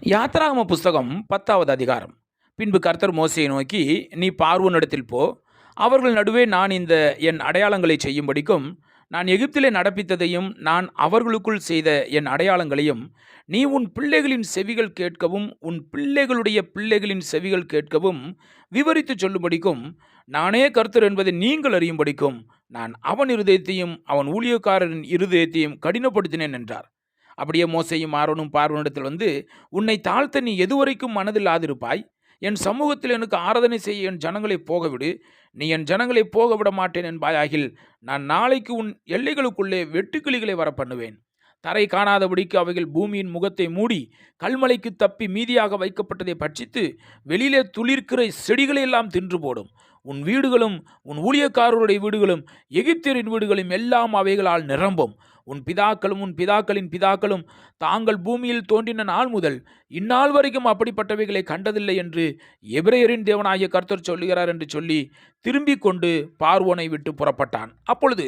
யாத்திராகம புஸ்தகம் 10வது அதிகாரம். பின்பு கர்த்தர் மோசேயை நோக்கி, நீ பார்வோனிடத்தில் போ, அவர்கள் நடுவே நான் என் அடையாளங்களை செய்யும்படிக்கும் நான் எகிப்திலே நடப்பித்ததையும் நான் அவர்களுக்குள் செய்த என் அடையாளங்களையும் நீ உன் பிள்ளைகளின் செவிகள் கேட்கவும் உன் பிள்ளைகளுடைய பிள்ளைகளின் செவிகள் கேட்கவும் விவரித்து சொல்லும்படிக்கும் நானே கர்த்தர் என்பதை நீங்கள் அறியும்படிக்கும் நான் அவன் இருதயத்தையும் அவன் ஊழியக்காரரின் இருதயத்தையும் கடினப்படுத்தினேன் என்றார். அப்படியே மோசேயும் ஆரோனும் பார்வோனிடத்தில் வந்து, உன்னை தாழ்த்த நீ எதுவரைக்கும் மனதில் ஆதிருப்பாய்? என் சமூகத்தில் எனக்கு ஆராதனை செய்ய என் ஜனங்களை போகவிடு. நீ என் ஜனங்களை போக விட மாட்டேன் என்பாயாகில் நான் நாளைக்கு உன் எல்லைகளுக்குள்ளே வெட்டுக்கிளிகளை வர பண்ணுவேன். தரை காணாதபடிக்கு அவைகள் பூமியின் முகத்தை மூடி கல்மலைக்கு தப்பி மீதியாக வைக்கப்பட்டதை பட்சித்து வெளியிலே துளிர்க்கிற செடிகளை எல்லாம் தின்று போடும். உன் வீடுகளும் உன் ஊழியக்காரருடைய வீடுகளும் எகிப்தியரின் வீடுகளும் எல்லாம் அவைகளால் நிரம்பும். உன் பிதாக்களும் உன் பிதாக்களின் பிதாக்களும் தாங்கள் பூமியில் தோன்றின நாள் முதல் இந்நாள் வரைக்கும் அப்படிப்பட்டவைகளை கண்டதில்லை என்று எபிரேயரின் தேவனாகிய கர்த்தர் சொல்லுகிறார் என்று சொல்லி திரும்பி கொண்டு பார்வோனை விட்டு புறப்பட்டான். அப்பொழுது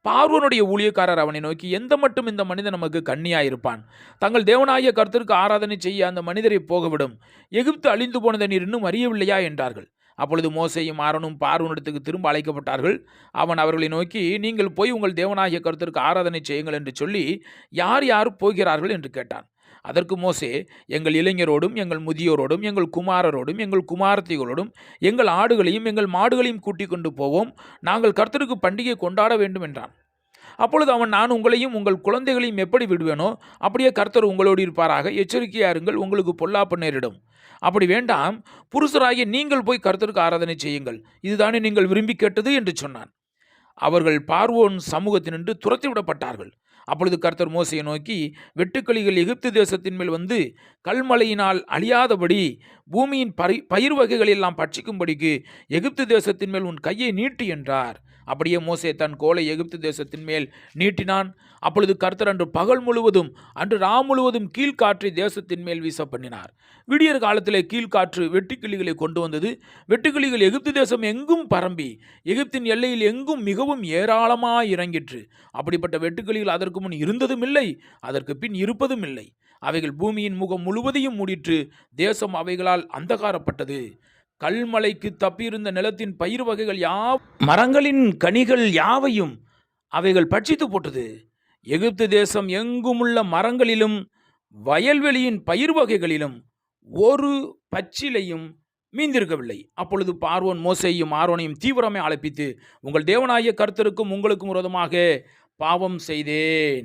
பார்வோனுடைய ஊழியக்காரர் அவனை நோக்கி, எந்த மட்டும் இந்த மனிதன் நமக்கு கண்ணியாயிருப்பான்? தங்கள் தேவனாகிய கர்த்தருக்கு ஆராதனை செய்ய அந்த மனிதரை போகவிடும். எகிப்து அழிந்து போனதை நீர் இன்னும் அறியவில்லையா என்றார்கள். அப்பொழுது மோசேயும் ஆரோனும் பார்வோனிடத்துக்கு திரும்ப அழைக்கப்பட்டார்கள். அவன் அவர்களை நோக்கி, நீங்கள் போய் உங்கள் தேவனாகிய கர்த்தருக்கு ஆராதனை செய்யுங்கள் என்று சொல்லி யார் யார் போகிறார்கள் என்று கேட்டான். அதற்கு மோசே, எங்கள் இளைஞரோடும் எங்கள் முதியோரோடும் எங்கள் குமாரரோடும் எங்கள் குமாரத்திகளோடும் எங்கள் ஆடுகளையும் எங்கள் மாடுகளையும் கூட்டிக் கொண்டு போவோம். நாங்கள் கர்த்தருக்கு பண்டிகை கொண்டாட வேண்டும் என்றான். அப்பொழுது அவன், நான் உங்களையும் உங்கள் குழந்தைகளையும் எப்படி விடுவேனோ அப்படியே கர்த்தர் உங்களோடு இருப்பாராக. எச்சரிக்கையாருங்கள், உங்களுக்கு பொல்லாப்பு நேரிடும். அப்படி வேண்டாம், புருஷராகிய நீங்கள் போய் கர்த்தருக்கு ஆராதனை செய்யுங்கள், இதுதானே நீங்கள் விரும்பி கேட்டது என்று சொன்னான். அவர்கள் பார்வோன் சமூகத்தினின்று துரத்தி விடப்பட்டார்கள். அப்பொழுது கர்த்தர் மோசையை நோக்கி, வெட்டுக்கிளிகள் எகிப்து தேசத்தின் மேல் வந்து கல்மலையினால் அழியாதபடி பூமியின் பயிர் வகைகள் எல்லாம் பட்சிக்கும்படிக்கு எகிப்து தேசத்தின் மேல் உன் கையை நீட்டு என்றார். அப்படியே மோசே தன் கோலை எகிப்து தேசத்தின் மேல் நீட்டினான். அப்பொழுது கர்த்தர் அன்று பகல் முழுவதும் அன்று ரா முழுவதும் கீழ்காற்றை தேசத்தின் மேல் வீச பண்ணினார். விடியற் காலத்திலே கீழ்காற்று வெட்டுக்கிளிகளை கொண்டு வந்தது. வெட்டுக்கிளிகள் எகிப்து தேசம் எங்கும் பரம்பி எகிப்தின் எல்லையில் எங்கும் மிகவும் ஏராளமாய் இறங்கிற்று. அப்படிப்பட்ட வெட்டுக்கிளிகள் அதற்கு முன் இருந்ததும் இல்லை, அதற்கு பின் இருப்பதும் இல்லை. அவைகள் பூமியின் முகம் முழுவதையும் மூடிற்று. தேசம் அவைகளால் அந்தகாரப்பட்டது. கல்மலைக்கு தப்பியிருந்த நிலத்தின் பயிர் வகைகள் மரங்களின் கனிகள் யாவையும் அவைகள் பட்சித்து போட்டது. எகிப்து தேசம் எங்குமுள்ள மரங்களிலும் வயல்வெளியின் பயிர் வகைகளிலும் ஒரு பச்சிலையும் மீந்திருக்கவில்லை. அப்பொழுது பார்வோன் மோசேயையும் ஆரோனையும் தீவிரமே அழைப்பித்து, உங்கள் தேவனாகிய கர்த்தருக்கும் உங்களுக்கும் விரோதமாக பாவம் செய்தேன்.